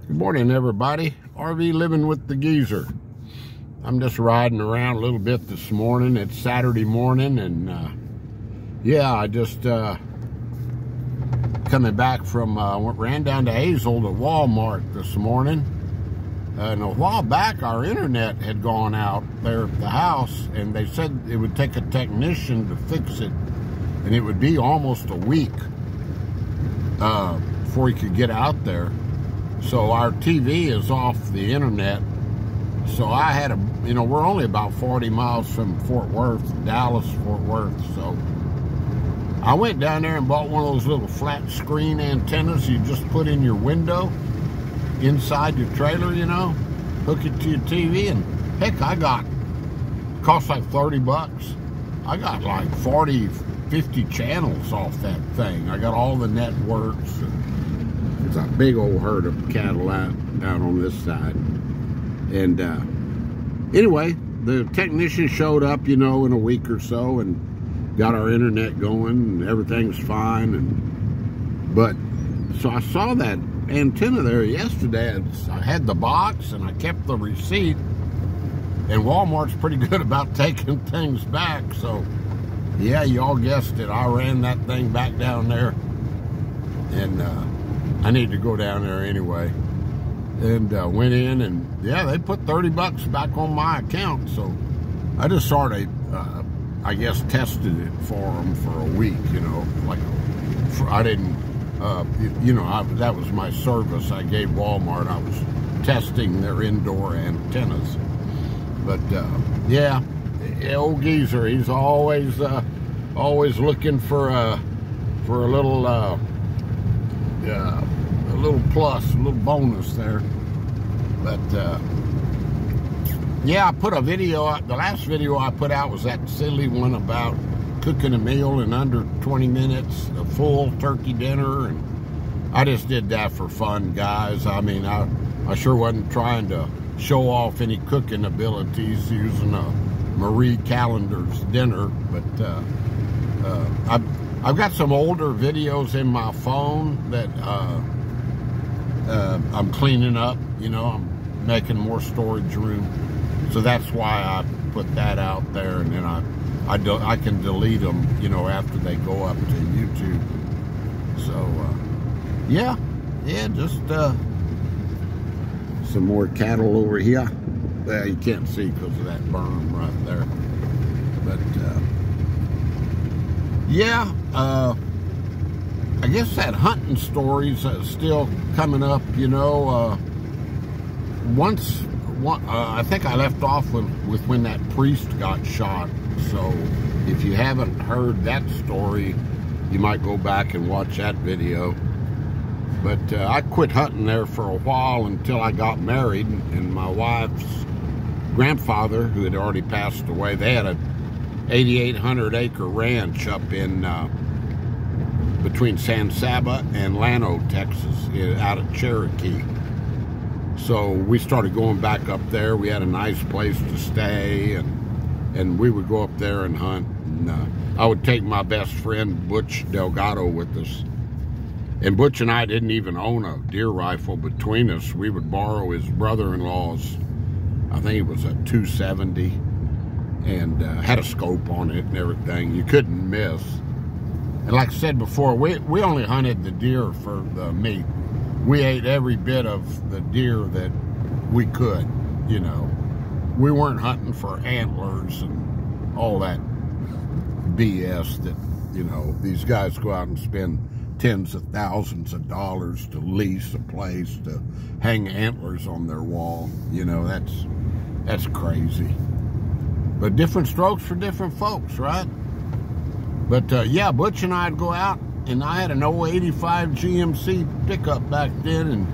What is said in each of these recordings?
Good morning, everybody. RV living with the geezer. I'm just riding around a little bit this morning. It's Saturday morning, and yeah, I just coming back from ran down to Hazel to Walmart this morning. And a while back, our internet had gone out there at the house, and they said it would take a technician to fix it, and it would be almost a week before he could get out there. So our TV is off the internet. So I had we're only about 40 miles from Fort Worth, Dallas, Fort Worth. So I went down there and bought one of those little flat screen antennas you just put in your window inside your trailer, hook it to your TV, and heck, cost like 30 bucks. I got like 40, 50 channels off that thing. I got all the networks. It's a big old herd of cattle out on this side. And anyway, the technician showed up, in a week or so and got our internet going and everything's fine. But so I saw that antenna there yesterday. I had the box and I kept the receipt. And Walmart's pretty good about taking things back. So yeah, y'all guessed it. I ran that thing back down there. And I need to go down there anyway. And went in, and yeah, they put 30 bucks back on my account. So I just sort of, I guess, tested it for them for a week, I didn't, that was my service I gave Walmart. I was testing their indoor antennas. But yeah, old geezer, he's always looking for a little, a little plus, a little bonus there. But yeah, I put a video out. The last video I put out was that silly one about cooking a meal in under 20 minutes, a full turkey dinner, and I just did that for fun, guys. I mean, I sure wasn't trying to show off any cooking abilities using a Marie Callender's dinner, but I've got some older videos in my phone that I'm cleaning up. I'm making more storage room, so that's why I put that out there, and then I can delete them, after they go up to YouTube. So yeah, just some more cattle over here. Well, you can't see because of that berm right there, but yeah, I guess that hunting story's still coming up, I think I left off with when that priest got shot. So if you haven't heard that story, you might go back and watch that video. But I quit hunting there for a while until I got married, and my wife's grandfather, who had already passed away, they had a 8,800 acre ranch up in between San Saba and Llano, Texas, out of Cherokee. So we started going back up there. We had a nice place to stay, and we would go up there and hunt. And I would take my best friend Butch Delgado with us. And Butch and I didn't even own a deer rifle between us. We would borrow his brother-in-law's, I think it was a 270, and had a scope on it and everything. You couldn't miss. And like I said before, we only hunted the deer for the meat. We ate every bit of the deer that we could, We weren't hunting for antlers and all that BS that, these guys go out and spend tens of thousands of dollars to lease a place to hang antlers on their wall. That's crazy. But different strokes for different folks, right? But yeah, Butch and I'd go out, and I had an 085 GMC pickup back then, and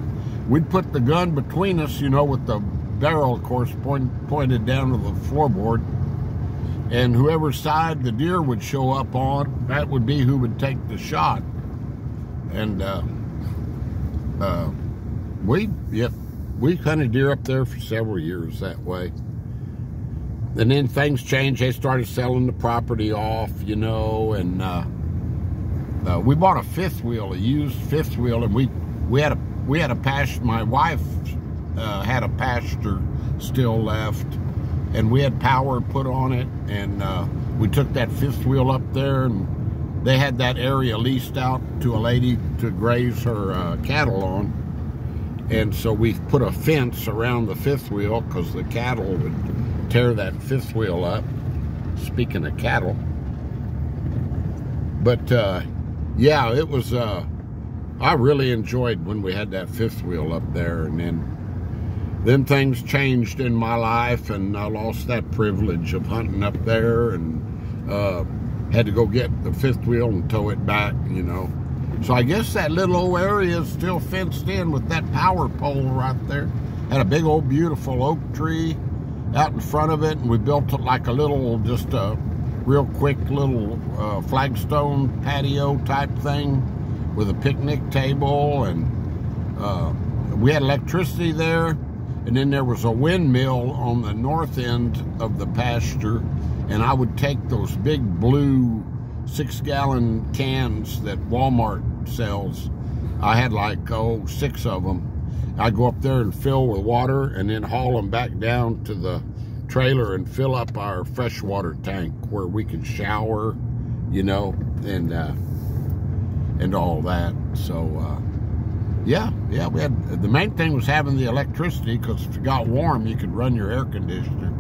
we'd put the gun between us, with the barrel, of course, pointed down to the floorboard. And whoever side the deer would show up on, that would be who would take the shot. And we hunted deer up there for several years that way. And then things changed. They started selling the property off, and we bought a fifth wheel, a used fifth wheel, and we we had a pasture. My wife had a pasture still left, and we had power put on it, and we took that fifth wheel up there, and they had that area leased out to a lady to graze her cattle on. And so we put a fence around the fifth wheel because the cattle would tear that fifth wheel up. Speaking of cattle. But yeah, it was, I really enjoyed when we had that fifth wheel up there. And then things changed in my life, and I lost that privilege of hunting up there, and had to go get the fifth wheel and tow it back, you know. So I guess that little old area is still fenced in with that power pole right there. Had a big old beautiful oak tree out in front of it, and we built it like a little, just a real quick little flagstone patio type thing with a picnic table, and we had electricity there, and then there was a windmill on the north end of the pasture, and I would take those big blue 6-gallon cans that Walmart sells. I had like 6 of them. I'd go up there and fill with water, and then haul them back down to the trailer and fill up our freshwater tank where we could shower, you know, and all that. So yeah, we had, the main thing was having the electricity, because if it got warm you could run your air conditioner.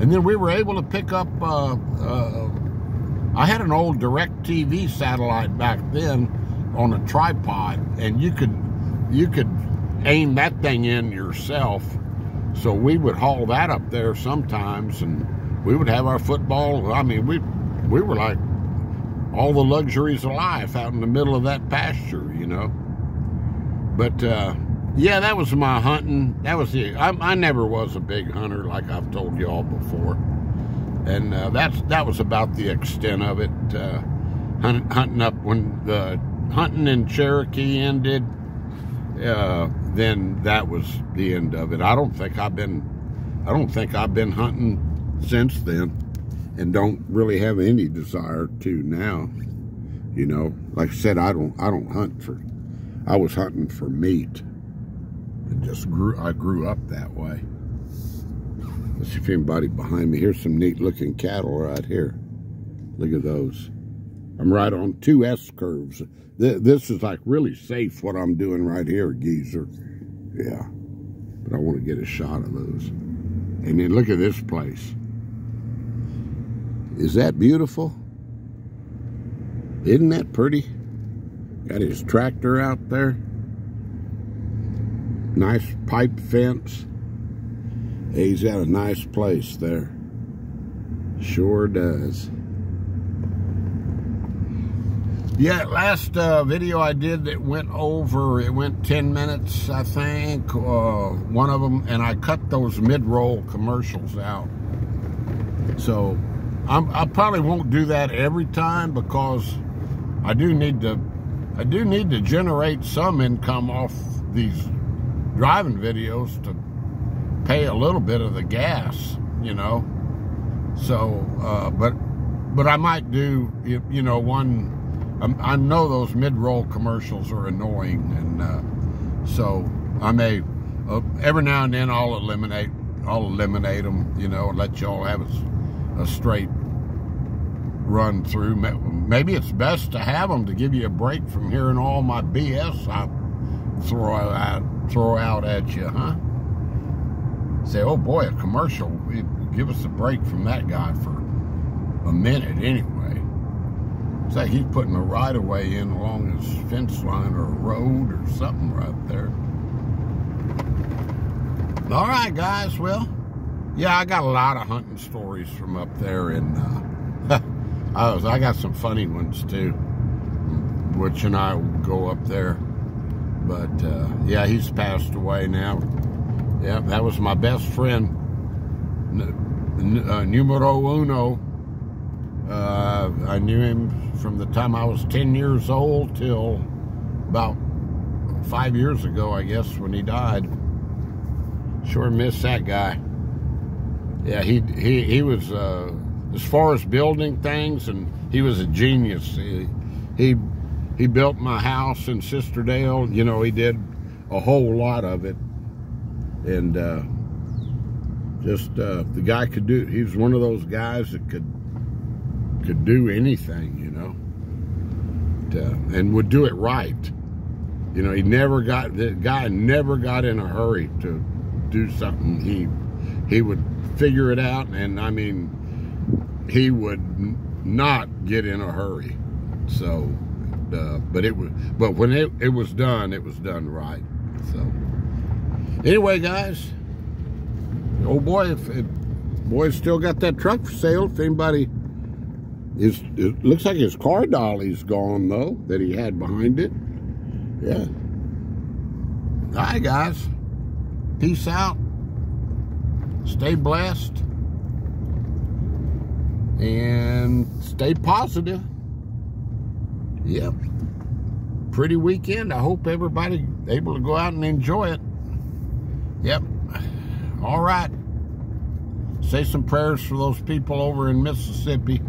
And then we were able to pick up I had an old DirecTV satellite back then on a tripod, and you could aim that thing in yourself. So we would haul that up there sometimes, and we would have our football. I mean, we were like all the luxuries of life out in the middle of that pasture, you know. But yeah, that was my hunting. That was I never was a big hunter, like I've told you all before. And that was about the extent of it. Hunting up, when the hunting in Cherokee ended, then that was the end of it. I don't think I've been hunting since then, and don't really have any desire to now. You know, like I said, I don't hunt for. I was hunting for meat, and I grew up that way. Let's see if anybody behind me. Here's some neat looking cattle right here. Look at those. I'm right on 2 S-curves. This is like really safe what I'm doing right here, geezer. Yeah. But I want to get a shot of those. And then look at this place. Is that beautiful? Isn't that pretty? Got his tractor out there. Nice pipe fence. He's got a nice place there. Sure does. Yeah, last video I did, it went 10 minutes, I think, one of them, and I cut those mid-roll commercials out. So I probably won't do that every time, because I do need to generate some income off these driving videos to pay a little bit of the gas, you know. So, but I might do, you know, one. I know those mid-roll commercials are annoying, and so I may every now and then I'll eliminate them, you know, and let y'all have a straight run through. Maybe it's best to have them to give you a break from hearing all my BS I throw out at you, huh? Say, oh boy, a commercial. Give us a break from that guy for a minute anyway. It's like he's putting a right-of-way in along his fence line or a road or something right there. All right, guys. Well, yeah, I got a lot of hunting stories from up there, and I got some funny ones too. Butch and I will go up there, but yeah, he's passed away now. Yeah, that was my best friend, numero uno. I knew him from the time I was 10 years old till about 5 years ago, I guess, when he died. Sure miss that guy. Yeah, he was, as far as building things, and he was a genius. He He built my house in Sisterdale. You know, he did a whole lot of it. And the guy could do, he was one of those guys that could do anything, you know, and would do it right. You know, the guy never got in a hurry to do something. He would figure it out, and I mean, he would not get in a hurry. So, but when it was done right. So, anyway, guys, old boy, boy's still got that truck for sale. If anybody it looks like his car dolly's gone though, that he had behind it. Yeah. All right, guys. Peace out. Stay blessed. And stay positive. Yep. Pretty weekend. I hope everybody able to go out and enjoy it. Yep. All right. Say some prayers for those people over in Mississippi.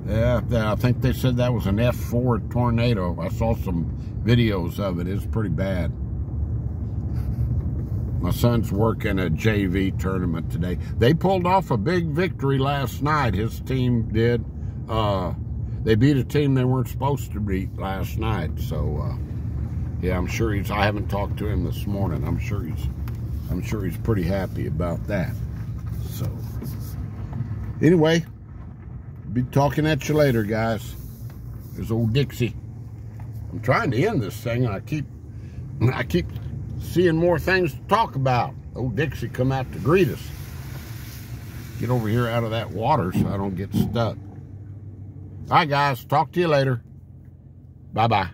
Yeah, I think they said that was an F4 tornado. I saw some videos of it. It's pretty bad. My son's working a JV tournament today. They pulled off a big victory last night. His team did. They beat a team they weren't supposed to beat last night. So, yeah, I'm sure I haven't talked to him this morning. I'm sure he's pretty happy about that. So, anyway, be talking at you later, guys. There's old Dixie. I'm trying to end this thing, and I keep seeing more things to talk about. Old Dixie come out to greet us. Get over here out of that water so I don't get stuck. All right, guys. Talk to you later. Bye-bye.